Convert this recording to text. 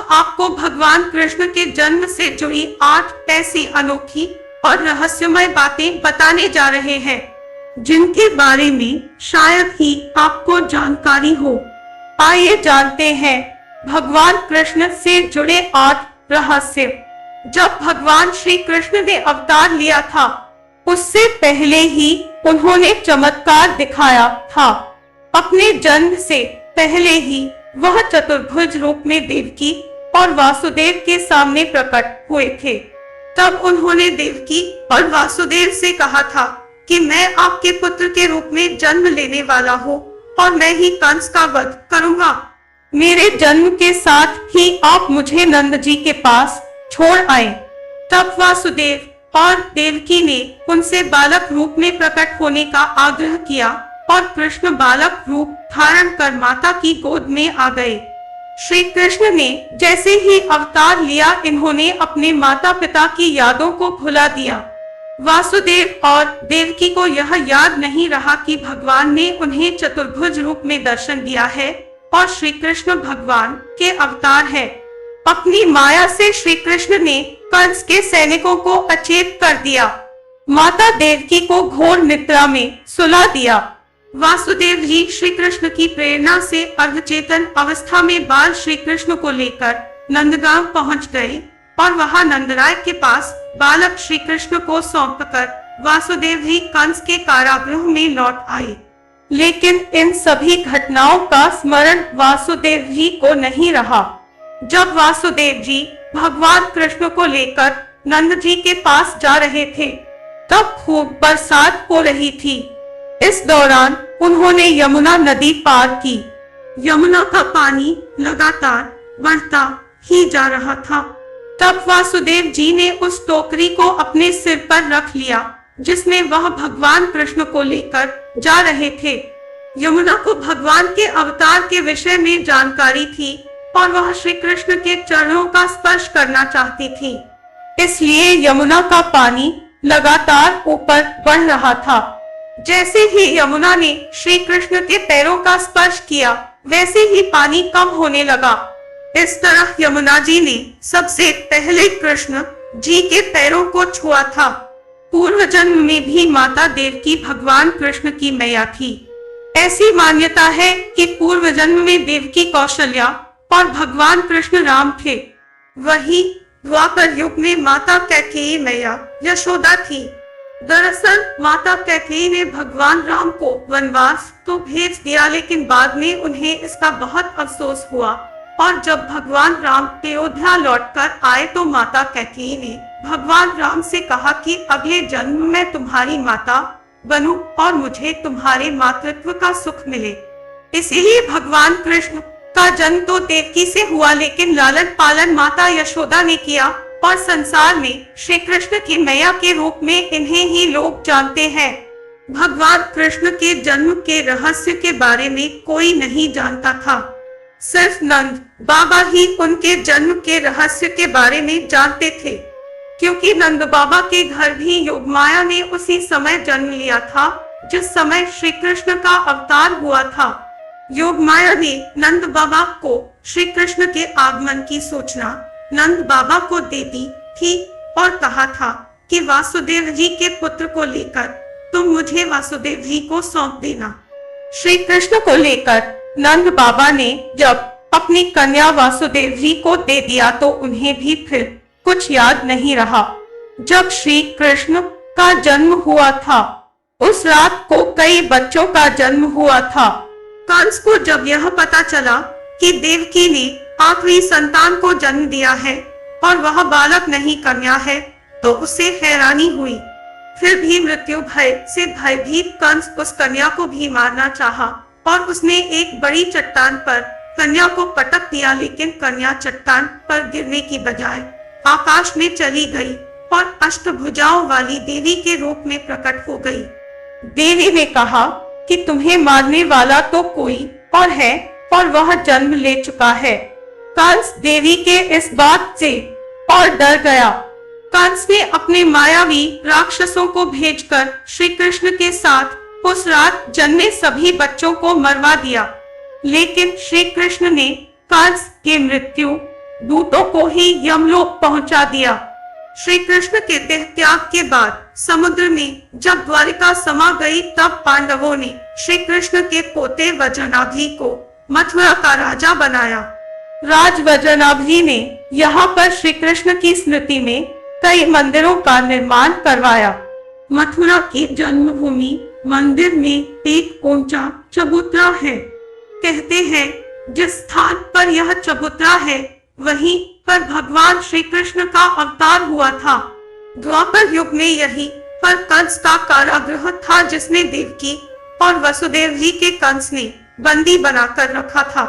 आपको भगवान कृष्ण के जन्म से जुड़ी 8 ऐसी अनोखी और रहस्यमय बातें बताने जा रहे हैं, जिनके बारे में शायद ही आपको जानकारी हो। आइए जानते हैं भगवान कृष्ण से जुड़े 8 रहस्य। जब भगवान श्री कृष्ण ने अवतार लिया था, उससे पहले ही उन्होंने चमत्कार दिखाया था। अपने जन्म से पहले ही वह चतुर्भुज रूप में देवकी और वासुदेव के सामने प्रकट हुए थे। तब उन्होंने देवकी और वासुदेव से कहा था कि मैं आपके पुत्र के रूप में जन्म लेने वाला हूँ और मैं ही कंस का वध करूंगा। मेरे जन्म के साथ ही आप मुझे नंद जी के पास छोड़ आए। तब वासुदेव और देवकी ने उनसे बालक रूप में प्रकट होने का आग्रह किया और कृष्ण बालक रूप धारण कर माता की गोद में आ गए। श्री कृष्ण ने जैसे ही अवतार लिया, इन्होंने अपने माता पिता की यादों को भुला दिया। वासुदेव और देवकी को यह याद नहीं रहा कि भगवान ने उन्हें चतुर्भुज रूप में दर्शन दिया है और श्री कृष्ण भगवान के अवतार है। अपनी माया से श्री कृष्ण ने कंस के सैनिकों को अचेत कर दिया। माता देवकी को घोर निद्रा में सुला दिया। वासुदेव जी श्री कृष्ण की प्रेरणा से अर्धचेतन अवस्था में बाल श्री कृष्ण को लेकर नंदगांव पहुंच गए और वहां नंदराय के पास बालक श्री कृष्ण को सौंपकर वासुदेव जी कंस के कारागृह में लौट आए। लेकिन इन सभी घटनाओं का स्मरण वासुदेव जी को नहीं रहा। जब वासुदेव जी भगवान कृष्ण को लेकर नंद जी के पास जा रहे थे, तब खूब बरसात हो रही थी। इस दौरान उन्होंने यमुना नदी पार की। यमुना का पानी लगातार बढ़ता ही जा रहा था। तब वासुदेव जी ने उस टोकरी को अपने सिर पर रख लिया, जिसमें वह भगवान कृष्ण को लेकर जा रहे थे। यमुना को भगवान के अवतार के विषय में जानकारी थी और वह श्री कृष्ण के चरणों का स्पर्श करना चाहती थी। इसलिए यमुना का पानी लगातार ऊपर बढ़ रहा था। जैसे ही यमुना ने श्री कृष्ण के पैरों का स्पर्श किया, वैसे ही पानी कम होने लगा। इस तरह यमुना जी ने सबसे पहले कृष्ण जी के पैरों को छुआ था। पूर्व जन्म में भी माता देवकी भगवान कृष्ण की मैया थी। ऐसी मान्यता है कि पूर्व जन्म में देवकी कौशल्या और भगवान कृष्ण राम थे। वही द्वापर युग में माता कैकेयी मैया यशोदा थी। दरअसल माता कैकेयी ने भगवान राम को वनवास तो भेज दिया, लेकिन बाद में उन्हें इसका बहुत अफसोस हुआ और जब भगवान राम अयोध्या लौटकर आए तो माता कैकेयी ने भगवान राम से कहा कि अगले जन्म में तुम्हारी माता बनूं और मुझे तुम्हारे मातृत्व का सुख मिले। इसीलिए भगवान कृष्ण का जन्म तो देवकी से हुआ, लेकिन लालन पालन माता यशोदा ने किया और संसार में श्री कृष्ण की मैया के रूप में इन्हें ही लोग जानते हैं। भगवान कृष्ण के जन्म के रहस्य के बारे में कोई नहीं जानता था। सिर्फ नंद बाबा ही उनके जन्म के रहस्य के बारे में जानते थे, क्योंकि नंद बाबा के घर भी योगमाया ने उसी समय जन्म लिया था जिस समय श्री कृष्ण का अवतार हुआ था। योगमाया ने नंद बाबा को श्री कृष्ण के आगमन की सूचना नंद बाबा को दे दी थी और कहा था कि वासुदेव जी के पुत्र को लेकर तुम मुझे वासुदेव जी को सौंप देना। श्री कृष्ण को लेकर नंद बाबा ने जब अपनी कन्या वासुदेव जी को दे दिया तो उन्हें भी फिर कुछ याद नहीं रहा। जब श्री कृष्ण का जन्म हुआ था, उस रात को कई बच्चों का जन्म हुआ था। कंस को जब यह पता चला कि देवकी ने आखिरी संतान को जन्म दिया है और वह बालक नहीं कन्या है, तो उसे हैरानी हुई। फिर भी मृत्यु भय से भयभीत कंस उस कन्या को भी मारना चाहा और उसने एक बड़ी चट्टान पर कन्या को पटक दिया, लेकिन कन्या चट्टान पर गिरने की बजाय आकाश में चली गई और अष्टभुजाओं वाली देवी के रूप में प्रकट हो गई। देवी ने कहा कि तुम्हें मारने वाला तो कोई और है और वह जन्म ले चुका है। कंस देवी के इस बात से और डर गया। कंस ने अपने मायावी राक्षसों को भेजकर श्री कृष्ण के साथ उस रात जन्मे सभी बच्चों को मरवा दिया, लेकिन श्री कृष्ण ने कंस की मृत्यु दूतों को ही यमलोक पहुंचा दिया। श्री कृष्ण के देह त्याग के बाद समुद्र में जब द्वारिका समा गई, तब पांडवों ने श्री कृष्ण के पोते वज्रनाभि को मथुरा का राजा बनाया। राज वज्रनाभि ने यहाँ पर श्री कृष्ण की स्मृति में कई मंदिरों का निर्माण करवाया। मथुरा की जन्मभूमि मंदिर में एक ऊंचा चबूतरा है। कहते हैं जिस स्थान पर यह चबूतरा है वहीं पर भगवान श्री कृष्ण का अवतार हुआ था। द्वापर युग में यही पर कंस का कारागृह था, जिसने देवकी और वसुदेव जी के कंस ने बंदी बनाकर रखा था।